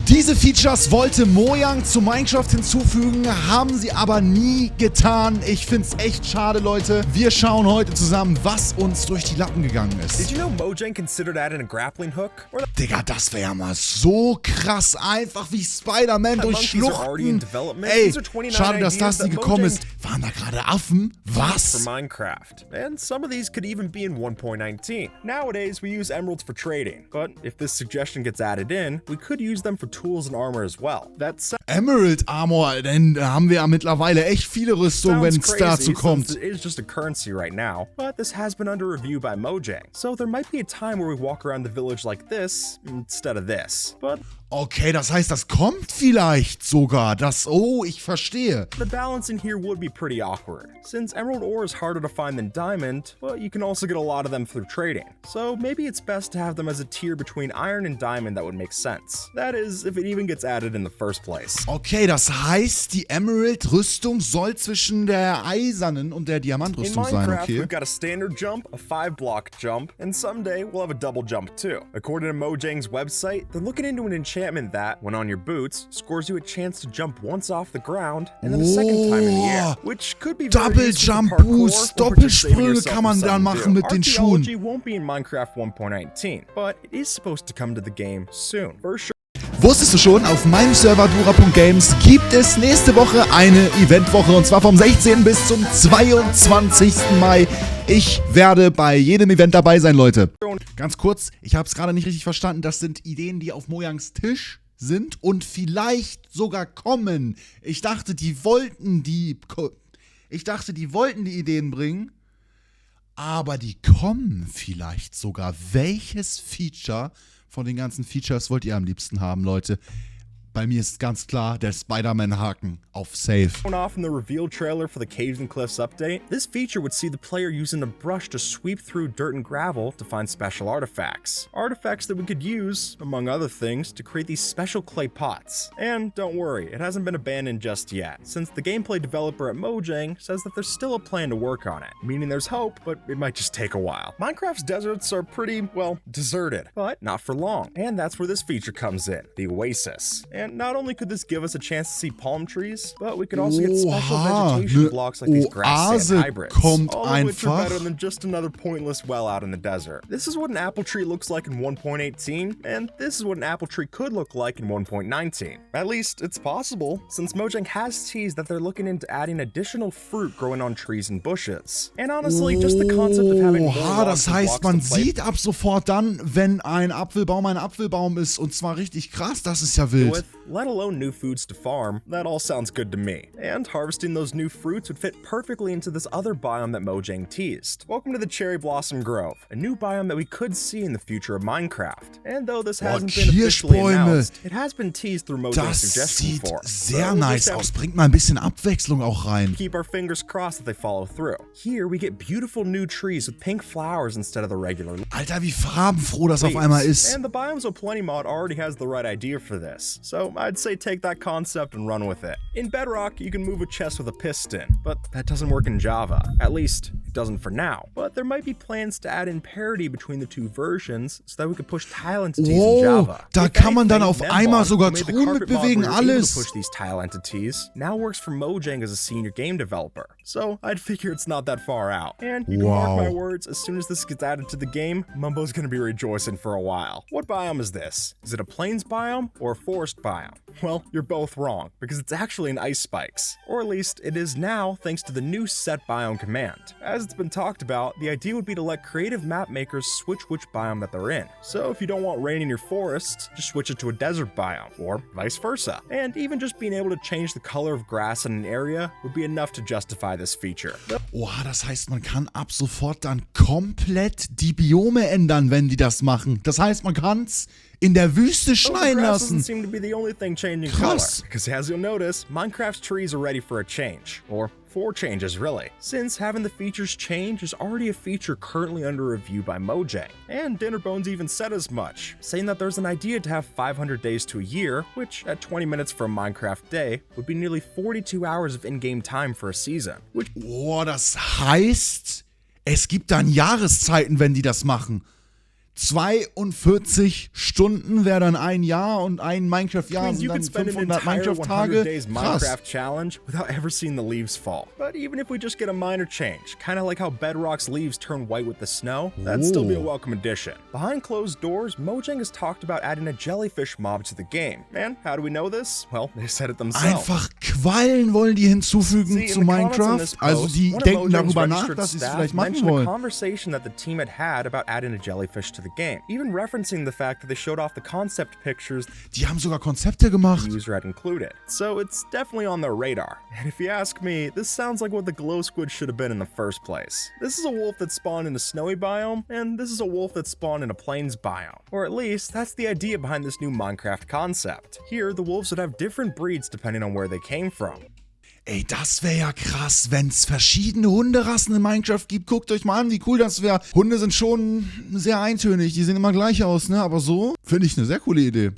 Diese Features wollte Mojang zu Minecraft hinzufügen, haben sie aber nie getan. Ich find's echt schade, Leute. Wir schauen heute zusammen, was uns durch die Lappen gegangen ist. Did you know Mojang considered adding a grappling hook? Digga, das wäre ja mal so krass einfach wie Spider-Man durch Schluchten. Ey, schade, dass das nie gekommen ist. Waren da gerade Affen? Was? For Minecraft. And some of these could even be in 1.19. Nowadays, we use emeralds for trading. But if this suggestion gets added in, we could use them for tools and armor as well. That's Emerald Armor, denn da haben wir ja mittlerweile echt viele Rüstungen, wenn es dazu kommt. It is just a currency right now, but this has been under review by Mojang. So there might be a time where we walk around the village like this instead of this. But okay, das heißt, das kommt vielleicht sogar. Oh, ich verstehe. The balance in here would be pretty awkward, since emerald ore is harder to find than diamond, but you can also get a lot of them through trading. So maybe it's best to have them as a tier between iron and diamond that would make sense. That is, if it even gets added in the first place. Okay, das heißt, die Emerald-Rüstung soll zwischen der eisernen und der Diamantrüstung sein, In Minecraft, okay? we've got a standard jump, a 5-block jump, and someday we'll have a double jump too. According to Mojang's website, they're looking into an enchantment that, when on your boots, scores you a chance to jump once off the ground and then a second time in the air, which could be very Double useful Jump for parkour Boost, or for just saving Doppelsprünge yourself kann man from dann something machen new. mit den Schuhen. Archaeology won't be in Minecraft 1.19, but it is supposed to come to the game soon. For sure. Wusstest du schon, auf meinem Server store.dura.games gibt es nächste Woche eine Eventwoche und zwar vom 16. bis zum 22. Mai. Ich werde bei jedem Event dabei sein, Leute. Ganz kurz, ich habe es gerade nicht richtig verstanden. Das sind Ideen, die auf Mojangs Tisch sind und vielleicht sogar kommen. Ich dachte, die wollten die Ideen bringen, aber die kommen vielleicht sogar. Welches Feature von den ganzen Features wollt ihr am liebsten haben, Leute? Bei mir ist ganz klar der Spider-Man-Haken auf Safe. Off in the reveal trailer for the Caves and Cliffs update, this feature would see the player using a brush to sweep through dirt and gravel to find special artifacts. Artifacts that we could use, among other things, to create these special clay pots. And don't worry, it hasn't been abandoned just yet, since the gameplay developer at Mojang says that there's still a plan to work on it, meaning there's hope, but it might just take a while. Minecraft's deserts are pretty, well, deserted, but not for long. And that's where this feature comes in, the Oasis. And not only could this give us a chance to see palm trees, but we could also get special vegetation blocks like these grass sand hybrids, all of which are better than just another pointless well out in the desert. This is what an apple tree looks like in 1.18, and this is what an apple tree could look like in 1.19. At least, it's possible, since Mojang has teased that they're looking into adding additional fruit growing on trees and bushes. And honestly, just the concept of having more das heißt, man sieht ab sofort dann, wenn ein Apfelbaum ist, und zwar richtig krass, das ist ja wild. Let alone new foods to farm, that all sounds good to me. And harvesting those new fruits would fit perfectly into this other biome that Mojang teased. Welcome to the Cherry Blossom Grove, a new biome that we could see in the future of Minecraft. And though this hasn't been officially announced, it has been teased through Mojang's suggestion for. Das sieht sehr nice aus, bringt mal ein bisschen Abwechslung auch rein. Keep our fingers crossed that they follow through. Here we get beautiful new trees with pink flowers instead of the regular. Alter, wie farbenfroh das auf einmal ist. And the Biomes O Plenty mod already has the right idea for this, so I'd say take that concept and run with it. In Bedrock, you can move a chest with a piston, but that doesn't work in Java. At least, it doesn't for now. But there might be plans to add in parity between the two versions so that we could push tile entities in Java. Da kann man dann auf einmal sogar Truhen mitbewegen, alles. Push these tile entities now works for Mojang as a senior game developer. So I'd figure it's not that far out. And you can mark my words, as soon as this gets added to the game, Mumbo's gonna be rejoicing for a while. What biome is this? Is it a plains biome or a forest biome? Well, you're both wrong, because it's actually an ice spikes. Or at least, it is now thanks to the new set biome command. As it's been talked about, the idea would be to let creative map makers switch which biome that they're in. So if you don't want rain in your forest, just switch it to a desert biome, or vice versa. And even just being able to change the color of grass in an area would be enough to justify this feature. Oha, das heißt, man kann ab sofort dann komplett die Biome ändern, wenn die das machen. Das heißt, man kann's in der Wüste schneien lassen. Seem to be the only thing changing color, because as you'll notice, Minecraft's trees are ready for a change, or 4 changes really, since having the features change is already a feature currently under review by Mojang. And Dinnerbones even said as much, saying that there's an idea to have 500 days to a year, which at 20 minutes for a Minecraft day would be nearly 42 hours of in-game time for a season. Das heißt, es gibt dann Jahreszeiten, wenn die das machen. 42 Stunden wäre dann ein Jahr und ein Minecraft-Jahr sind dann 500 Minecraft-Tage. Krass. Minecraft challenge without ever seeing the leaves fall. But even if we just get a minor change, kind of like how Bedrock's leaves turn white with the snow, that'd still be a welcome addition. Behind closed doors, Mojang has talked about adding a jellyfish mob to the game. And how do we know this? Well, they said it themselves. Einfach Quallen wollen die hinzufügen zu Minecraft. Also die denken darüber nach, dass sie es vielleicht machen wollen. A conversation that the team had about adding a jellyfish to the game, even referencing the fact that they showed off the concept pictures die haben sogar Konzepte gemacht. The user had included. So it's definitely on their radar. And if you ask me, this sounds like what the glow squid should have been in the first place. This is a wolf that spawned in a snowy biome, and this is a wolf that spawned in a plains biome. Or at least, that's the idea behind this new Minecraft concept. Here, the wolves would have different breeds depending on where they came from. Ey, das wäre ja krass, wenn es verschiedene Hunderassen in Minecraft gibt. Guckt euch mal an, wie cool das wäre. Hunde sind schon sehr eintönig, die sehen immer gleich aus, ne? Aber so finde ich eine sehr coole Idee.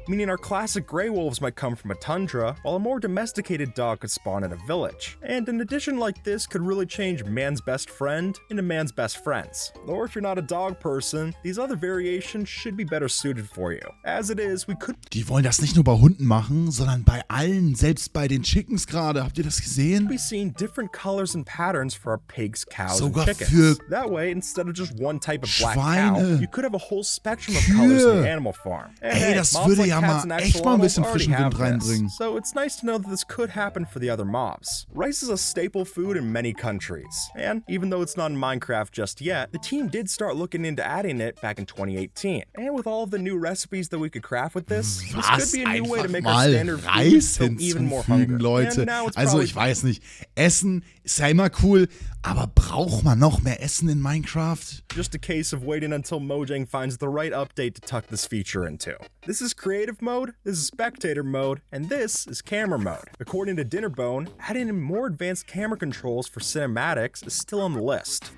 Meaning our classic gray wolves might come from a tundra, while a more domesticated dog could spawn in a village. And an addition like this could really change man's best friend into man's best friends. Or if you're not a dog person, these other variations should be better suited for you. As it is, we could... Die wollen das nicht nur bei Hunden machen, sondern bei allen, selbst bei den Chickens gerade. Habt ihr das gesehen? Be seeing different colors and patterns for our pigs, cows, sogar and chickens. für That way, instead of just one type of black Schweine, cow, you could have a whole spectrum of colors in the animal farm. And ey, das würde ja mal echt mal ein bisschen frischen Wind reinbringen. So it's nice to know that this could happen for the other mobs. Rice is a staple food in many countries. And even though it's not in Minecraft just yet, the team did start looking into adding it back in 2018. And with all of the new recipes that we could craft with this could be a new way to make our standard food so even more hungry. Leute. Also ich weiß nicht, Essen ist ja immer cool, aber braucht man noch mehr Essen in Minecraft? Just a case of waiting until Mojang finds the right update to tuck this feature into. This is creative mode, this is spectator mode, and this is camera mode. According to Dinnerbone, adding in more advanced camera controls for cinematics is still on the list.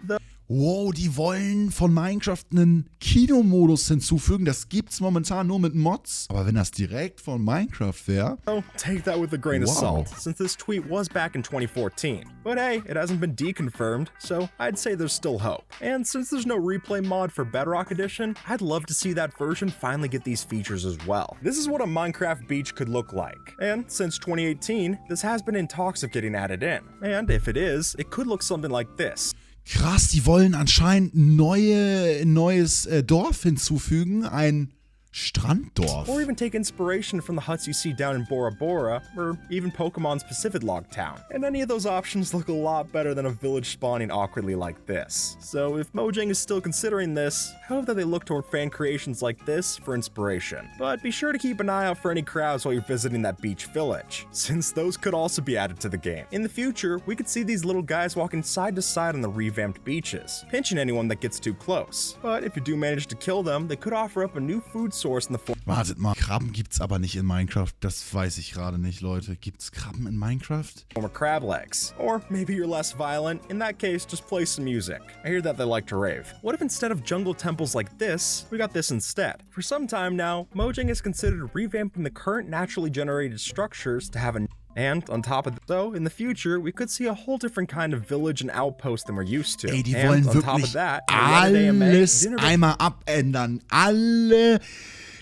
Wow, die wollen von Minecraft einen Kinomodus hinzufügen. Das gibt's momentan nur mit Mods. Aber wenn das direkt von Minecraft wäre... Oh, take that with a grain of salt, since this tweet was back in 2014. But hey, it hasn't been deconfirmed, so I'd say there's still hope. And since there's no replay mod for Bedrock Edition, I'd love to see that version finally get these features as well. This is what a Minecraft beach could look like. And since 2018, this has been in talks of getting added in. And if it is, it could look something like this. Krass, die wollen anscheinend ein neues Dorf hinzufügen, ein Stranddorf. Or even take inspiration from the huts you see down in Bora Bora, or even Pokemon's Pacific Log Town. And any of those options look a lot better than a village spawning awkwardly like this. So if Mojang is still considering this, I hope that they look toward fan creations like this for inspiration. But be sure to keep an eye out for any crowds while you're visiting that beach village, since those could also be added to the game. In the future, we could see these little guys walking side to side on the revamped beaches, pinching anyone that gets too close. But if you do manage to kill them, they could offer up a new food source. Wartet mal, Krabben gibt's aber nicht in Minecraft. Das weiß ich gerade nicht, Leute. Gibt's Krabben in Minecraft? Or crab legs. Or maybe you're less violent. In that case, just play some music. I hear that they like to rave. What if instead of jungle temples like this, we got this instead? For some time now, Mojang has considered revamping the current naturally generated structures to have a... And on top of that, though, in the future, we could see a whole different kind of village and outpost than we're used to. Ey, die wollen wirklich alles einmal abändern. Alle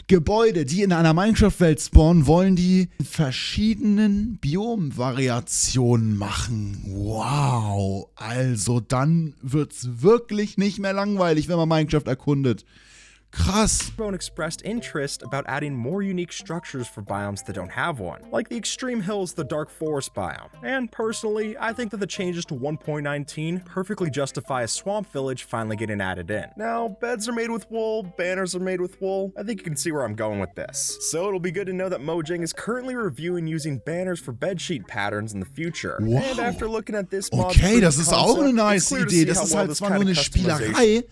Gebäude, die in einer Minecraft-Welt spawnen, wollen die in verschiedenen Biomvariationen machen. Wow, also dann wird's wirklich nicht mehr langweilig, wenn man Minecraft erkundet. Krass. Bone expressed interest about adding more unique structures for biomes that don't have one, like the extreme hills, the dark forest biome. And personally, I think that the changes to 1.19 perfectly justify a swamp village finally getting added in. Now, beds are made with wool, banners are made with wool. I think you can see where I'm going with this. So it'll be good to know that Mojang is currently reviewing using banners for bedsheet patterns in the future. Wow. And after looking at this mod, okay, das ist auch eine nice Idee. Das ist halt zwar nur eine Spielerei,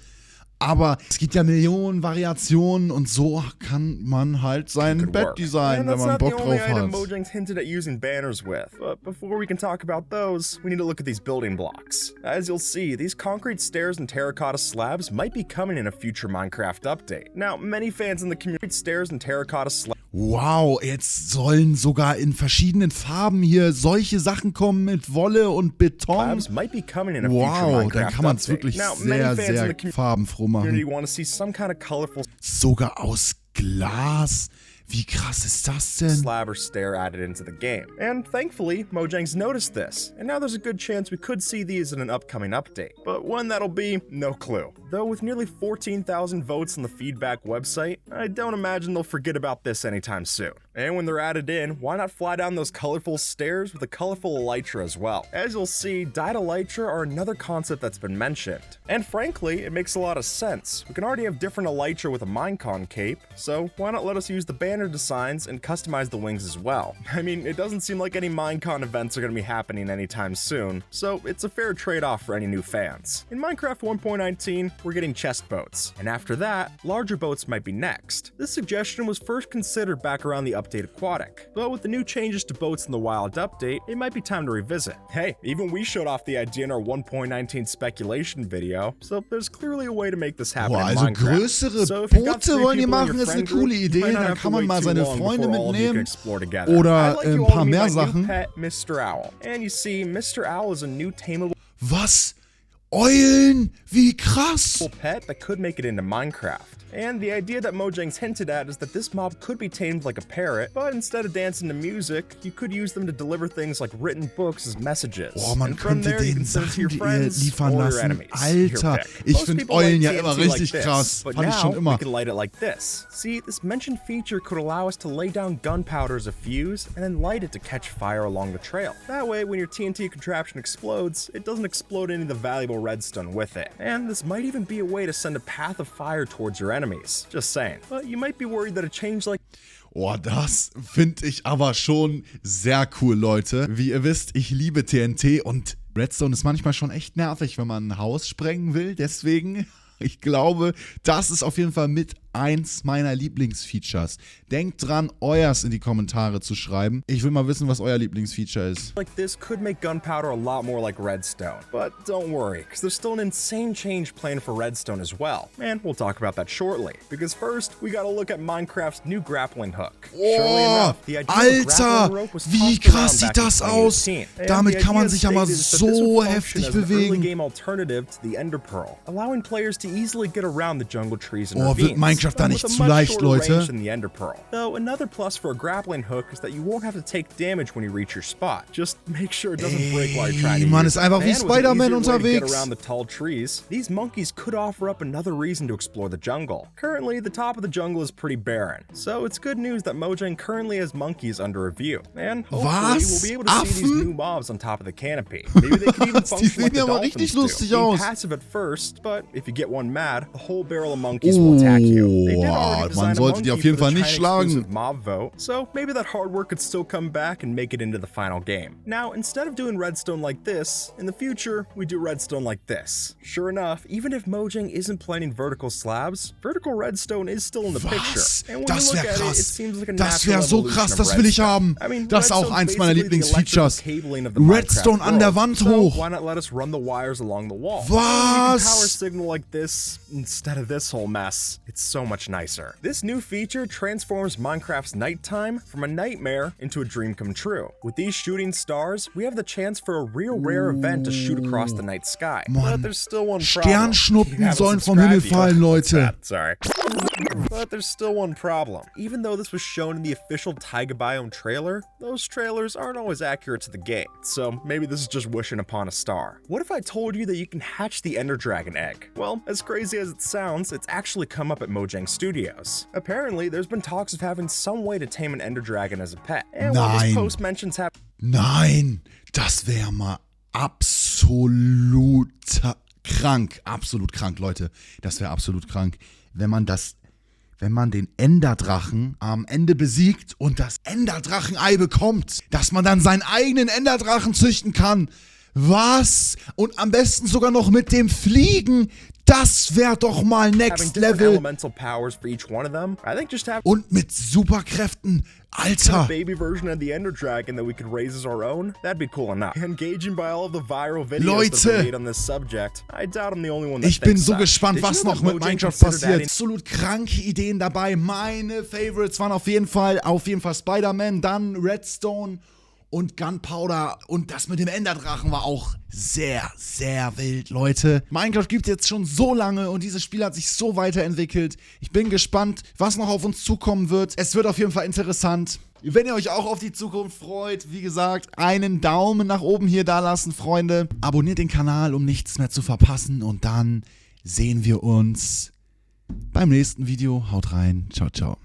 aber es gibt ja Millionen Variationen und so kann man halt sein Bett designen, wenn man Bock drauf hat. Mojang's hinted at using banners with. But before we can talk about those, we need to look at these building blocks. As you'll see, these concrete stairs and terracotta slabs might be coming in a future Minecraft update. Now, many fans in the community stairs and terracotta slabs. Wow, jetzt sollen sogar in verschiedenen Farben hier solche Sachen kommen mit Wolle und Beton. Might be coming in a wow, future Minecraft dann kann man es wirklich now, sehr farbenfroh machen. You want to see some kind of colorful Sogar aus Glas. Wie krass ist das denn? slab or stair added into the game. And thankfully, Mojang's noticed this, and now there's a good chance we could see these in an upcoming update. But when that'll be, no clue. Though with nearly 14,000 votes on the feedback website, I don't imagine they'll forget about this anytime soon. And when they're added in, why not fly down those colorful stairs with a colorful elytra as well? As you'll see, dyed elytra are another concept that's been mentioned. And frankly, it makes a lot of sense. We can already have different elytra with a Minecon cape, so why not let us use the banner designs and customize the wings as well? I mean, it doesn't seem like any Minecon events are going to be happening anytime soon, so it's a fair trade-off for any new fans. In Minecraft 1.19, we're getting chest boats, and after that, larger boats might be next. This suggestion was first considered back around the update Aquatic, but with the new changes to boats in the Wild update, it might be time to revisit. Hey, even we showed off the idea in our 1.19 speculation video, so there's clearly a way to make this happen Boah, in also Minecraft. größere So if you've got Boote 3 wollen die people in machen, your ist eine friend group, coole you Idee. might not Dann have kann to man wait mal too seine long Freunde before all of you can mitnehmen. explore together. Oder I'd like you ein all paar to meet mehr my new Sachen. pet, Mr. Owl. And you see, Mr. Owl is a new tameable Was? Eulen? Wie krass. pet that could make it into Minecraft. And the idea that Mojang's hinted at is that this mob could be tamed like a parrot, but instead of dancing to music, you could use them to deliver things like written books as messages. Boah, man And from könnte there, you den can send it to your Sachen friends liefern or your lassen. enemies. Alter, Your pick. ich Most finde people like Eulen ja TNT immer like richtig this, krass. but Fand ich now schon immer. we can light it like this. See, this mentioned feature could allow us to lay down gunpowder as a fuse and then light it to catch fire along the trail. That way, when your TNT contraption explodes, it doesn't explode any of the valuable redstone with it. And this might even be a way to send a path of fire towards your enemies. Just saying. But you might be worried that a change like Oh, das finde ich aber schon sehr cool, Leute. Wie ihr wisst, ich liebe TNT und Redstone ist manchmal schon echt nervig, wenn man ein Haus sprengen will. Deswegen, ich glaube, das ist auf jeden Fall mit eins meiner Lieblingsfeatures. Denkt dran, euers in die Kommentare zu schreiben. Ich will mal wissen, was euer Lieblingsfeature ist. this could make gunpowder a lot more like redstone. But don't worry, because there's still an insane change planned for redstone as well. And we'll talk about that shortly. Because first, we gotta look at Minecraft's new grappling hook. Surely enough, the idea of a Alter, grappling rope was wie tossed around krass sieht back in das aus. 2018. And Damit the kann man idea sich ja mal stated is that this so would function heftig as an early bewegen. game alternative to the Ender Pearl, allowing players to easily get around the jungle trees and Oh, wird ravines, Minecraft da but nicht with a zu much leicht, shorter Leute? range than the Ender Pearl. Though another plus for a grappling hook is that you won't have to take damage when you reach your spot. Just make sure it doesn't break while you're trying to Man use ist it. einfach wie And with an Spider-Man easier way to get unterwegs. around the tall trees, these monkeys could offer up another reason to explore the jungle. Currently, the top of the jungle is pretty barren, so it's good news that Mojang currently has monkeys under review. And hopefully Was? we'll be able to see these Affen? new mobs on top of the canopy. Maybe they could even Die function sehen like the ja mal dolphins richtig do. lustig Being aus. passive at first, but if you get one mad, the whole barrel of monkeys will attack you. They did already man design a sollte die monkey auf jeden for Fall the nicht China schlagen. exclusive mob vote, so maybe that hard work could still come back and make it into the final game. Now, instead of doing redstone like this, in the future, we do redstone like this. Sure enough, even if Mojang isn't planning vertical slabs, vertical redstone is still in the picture. Was? And when Das you look wäre at it, it krass. seems like a Das natural wäre so evolution krass, of das will ich redstone. haben. I mean, Das ist auch redstone's eins meiner basically the Lieblingsfeatures. electrical cabling of the Minecraft Redstone an der world. Wand So hoch. why not let us run the wires along the wall? You can Was? power signal like this instead of this whole mess. It's so much nicer. This new feature transforms Minecraft's nighttime from a nightmare into a dream come true. With these shooting stars, we have the chance for a real rare event to shoot across the night sky. Mann. But there's still one problem. Sternschnuppen You haven't sollen vom Himmel subscribed fallen, yet. Leute. Sad, sorry. But there's still one problem. Even though this was shown in the official Taiga Biome trailer, those trailers aren't always accurate to the game. So maybe this is just wishing upon a star. What if I told you that you can hatch the Ender Dragon egg? Well, as crazy as it sounds, it's actually come up at Mojang Studios. Apparently, there's been talks of having some way to tame an Ender Dragon as a pet. And while this Nein. post mentions Nein, das wäre mal absolut krank. Absolut krank, Leute. Das wäre absolut krank. Wenn man den Enderdrachen am Ende besiegt und das Enderdrachenei bekommt, dass man dann seinen eigenen Enderdrachen züchten kann. Was? Und am besten sogar noch mit dem Fliegen. Das wäre doch mal having Next different Level. elemental powers for each one of them, I think just having Und mit Superkräften. a Alter. baby version of the Ender Dragon that we could raise as our own, that'd be cool enough. Engaging by all of the viral videos that Leute. we made on this subject, I doubt I'm the only one that Ich bin thinks so that. gespannt, Did you was know noch that mit Mojang Minecraft considered passiert. adding- Absolut kranke Ideen dabei. Meine Favorites waren auf jeden Fall Spider-Man, dann Redstone und Gunpowder und das mit dem Enderdrachen war auch sehr, sehr wild, Leute. Minecraft gibt es jetzt schon so lange und dieses Spiel hat sich so weiterentwickelt. Ich bin gespannt, was noch auf uns zukommen wird. Es wird auf jeden Fall interessant. Wenn ihr euch auch auf die Zukunft freut, wie gesagt, einen Daumen nach oben hier da lassen, Freunde. Abonniert den Kanal, um nichts mehr zu verpassen und dann sehen wir uns beim nächsten Video. Haut rein. Ciao, ciao.